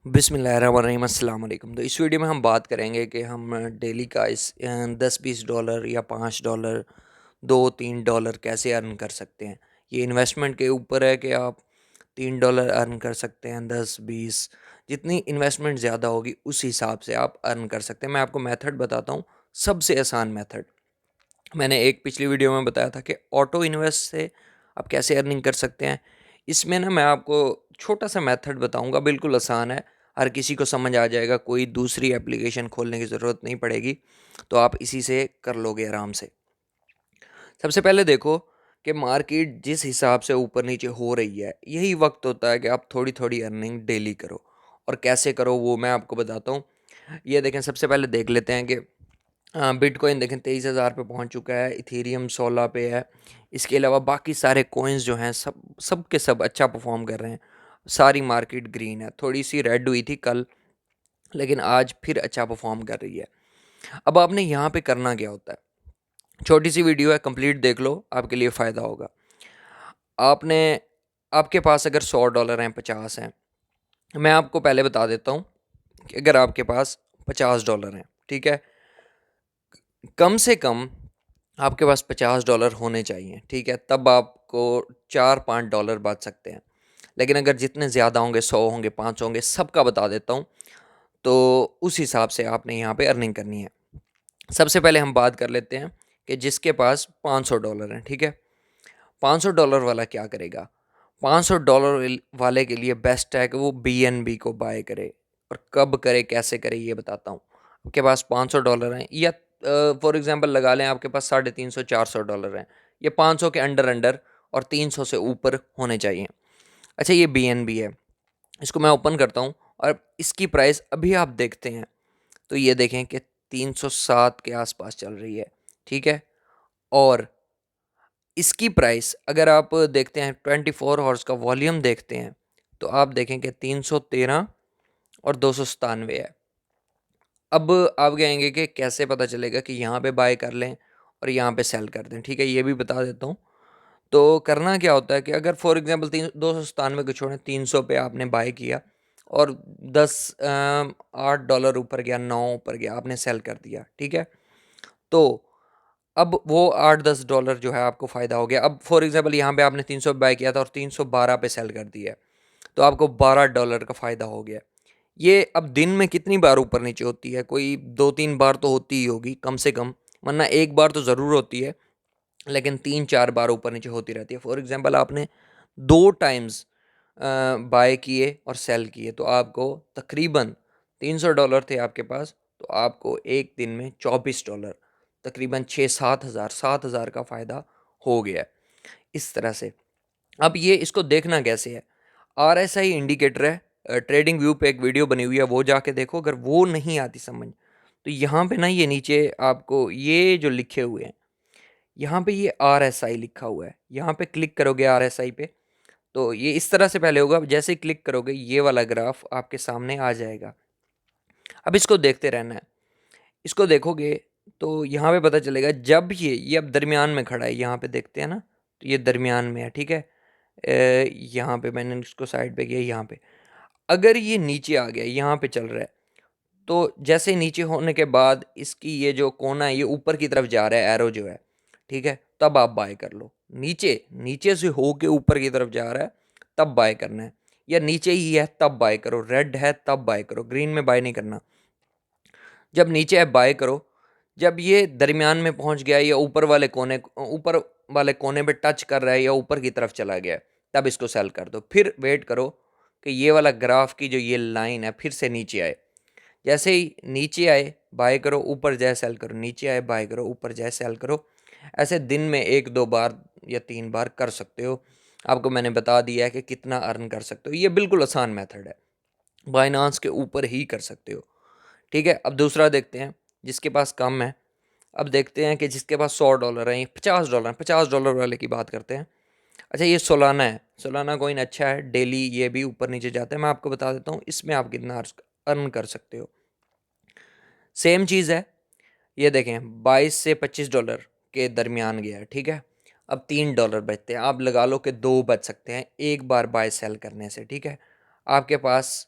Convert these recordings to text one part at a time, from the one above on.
बिस्मिल्लाहिर्रहमानिर्रहीम अस्सलाम वालेकुम। तो इस वीडियो में हम बात करेंगे कि हम डेली का इस $10-20 या $5 $2-3 कैसे अर्न कर सकते हैं। ये इन्वेस्टमेंट के ऊपर है कि आप $3 अर्न कर सकते हैं, 10-20 जितनी इन्वेस्टमेंट ज़्यादा होगी उस हिसाब से आप अर्न कर सकते हैं। मैं आपको मेथड बताता हूँ, सबसे आसान मेथड। मैंने एक पिछली वीडियो में बताया था कि ऑटो इन्वेस्ट से आप कैसे अर्निंग कर सकते हैं। इसमें ना मैं आपको छोटा सा मेथड बताऊंगा, बिल्कुल आसान है, हर किसी को समझ आ जाएगा, कोई दूसरी एप्लीकेशन खोलने की ज़रूरत नहीं पड़ेगी, तो आप इसी से कर लोगे आराम से। सबसे पहले देखो कि मार्केट जिस हिसाब से ऊपर नीचे हो रही है, यही वक्त होता है कि आप थोड़ी थोड़ी अर्निंग डेली करो। और कैसे करो वो मैं आपको बताता हूँ। ये देखें, सबसे पहले देख लेते हैं कि बिटकॉइन देखें 23,000 पे पहुंच चुका है, इथेरियम 16 पे है। इसके अलावा बाकी सारे कॉइन्स जो हैं सब के सब अच्छा परफॉर्म कर रहे हैं। सारी मार्केट ग्रीन है, थोड़ी सी रेड हुई थी कल, लेकिन आज फिर अच्छा परफॉर्म कर रही है। अब आपने यहाँ पे करना क्या होता है, छोटी सी वीडियो है, कंप्लीट देख लो, आपके लिए फ़ायदा होगा। आपने आपके पास अगर $100 हैं, 50 हैं, मैं आपको पहले बता देता हूँ कि अगर आपके पास $50 हैं, ठीक है, कम से कम आपके पास $50 होने चाहिए, ठीक है, तब आपको $4-5 बच सकते हैं। लेकिन अगर जितने ज़्यादा होंगे, 100 होंगे, 500 होंगे, सबका बता देता हूँ, तो उस हिसाब से आपने यहाँ पे अर्निंग करनी है। सबसे पहले हम बात कर लेते हैं कि जिसके पास $500 हैं, ठीक है, $500 वाला क्या करेगा। $500 वाले के लिए बेस्ट है कि वो BNB को बाय करे। और कब करे, कैसे करे, ये बताता हूँ। आपके पास $500 हैं, या फॉर एग्जांपल लगा लें आपके पास $350-400 हैं, ये 500 के अंडर अंडर और 300 से ऊपर होने चाहिए। अच्छा, ये BNB है, इसको मैं ओपन करता हूँ और इसकी प्राइस अभी आप देखते हैं तो ये देखें कि 307 के आसपास चल रही है, ठीक है। और इसकी प्राइस अगर आप देखते हैं, 24 हॉर्स का वॉल्यूम देखते हैं, तो आप देखें कि 313 और 297 है। अब आप कहेंगे कि कैसे पता चलेगा कि यहाँ पे बाय कर लें और यहाँ पे सेल कर दें, ठीक है, ये भी बता देता हूँ। तो करना क्या होता है कि अगर फॉर एग्जांपल 297 को छोड़ें, 300 पे आपने बाय किया और 8 डॉलर ऊपर गया, 9 ऊपर गया, आपने सेल कर दिया, ठीक है। तो अब वो 8-10 डॉलर जो है आपको फ़ायदा हो गया। अब फॉर एग्जांपल यहाँ पे आपने 300 पे बाय किया था और 312 पे सेल कर दिया, तो आपको $12 का फ़ायदा हो गया। ये अब दिन में कितनी बार ऊपर नीचे होती है, कोई 2-3 बार तो होती ही होगी कम से कम, वरना एक बार तो ज़रूर होती है, लेकिन 3-4 बार ऊपर नीचे होती रहती है। फॉर एग्जांपल आपने 2 टाइम्स बाय किए और सेल किए, तो आपको तकरीबन $300 थे आपके पास, तो आपको एक दिन में $24, तकरीबन 6-7 हज़ार का फ़ायदा हो गया है, इस तरह से। अब ये इसको देखना कैसे है, RSI इंडिकेटर है, ट्रेडिंग व्यू पे एक वीडियो बनी हुई है, वो जाके देखो। अगर वो नहीं आती समझ, तो यहाँ पे ना ये नीचे आपको ये जो लिखे हुए हैं, यहाँ पे ये RSI लिखा हुआ है, यहाँ पे क्लिक करोगे RSI पे, तो ये इस तरह से पहले होगा, जैसे ही क्लिक करोगे ये वाला ग्राफ आपके सामने आ जाएगा। अब इसको देखते रहना है, इसको देखोगे तो यहाँ पे पता चलेगा, जब ये अब दरमियान में खड़ा है, यहाँ पे देखते हैं ना, तो ये दरमियान में है, ठीक है। यहाँ पे मैंने इसको साइड पे किया, यहाँ पे अगर ये नीचे आ गया, यहाँ पे चल रहा है, तो जैसे नीचे होने के बाद इसकी ये जो कोना है, ये ऊपर की तरफ जा रहा है, एरो जो है, ठीक है, तब आप बाय कर लो। नीचे नीचे से हो के ऊपर की तरफ जा रहा है, तब बाय करना है। या नीचे ही है तब बाय करो, रेड है तब बाय करो, ग्रीन में बाय नहीं करना। जब नीचे है बाय करो, जब ये दरमियान में पहुंच गया या ऊपर वाले कोने पे टच कर रहा है या ऊपर की तरफ चला गया, तब इसको सेल कर दो। फिर वेट करो कि ये वाला ग्राफ की जो ये लाइन है फिर से नीचे आए। जैसे ही नीचे आए बाय करो, ऊपर जाए सेल करो, नीचे आए बाय करो, ऊपर जाए सेल करो। ऐसे दिन में 1-2 बार या 3 बार कर सकते हो। आपको मैंने बता दिया है कि कितना अर्न कर सकते हो, ये बिल्कुल आसान मेथड है, बाइनांस के ऊपर ही कर सकते हो, ठीक है। अब दूसरा देखते हैं, जिसके पास कम है। अब देखते हैं कि जिसके पास $100 हैं, $50 हैं, $50 वाले की बात करते हैं। अच्छा, ये सोलाना है, सोलाना कॉइन अच्छा है, डेली ये भी ऊपर नीचे जाता है। मैं आपको बता देता हूँ इसमें आप कितना अर्न कर सकते हो। सेम चीज़ है, ये देखें 22 से $25 के दरमियान गया है, ठीक है। अब $3 बचते हैं, आप लगा लो कि 2 बच सकते हैं एक बार बाय सेल करने से, ठीक है। आपके पास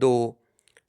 2،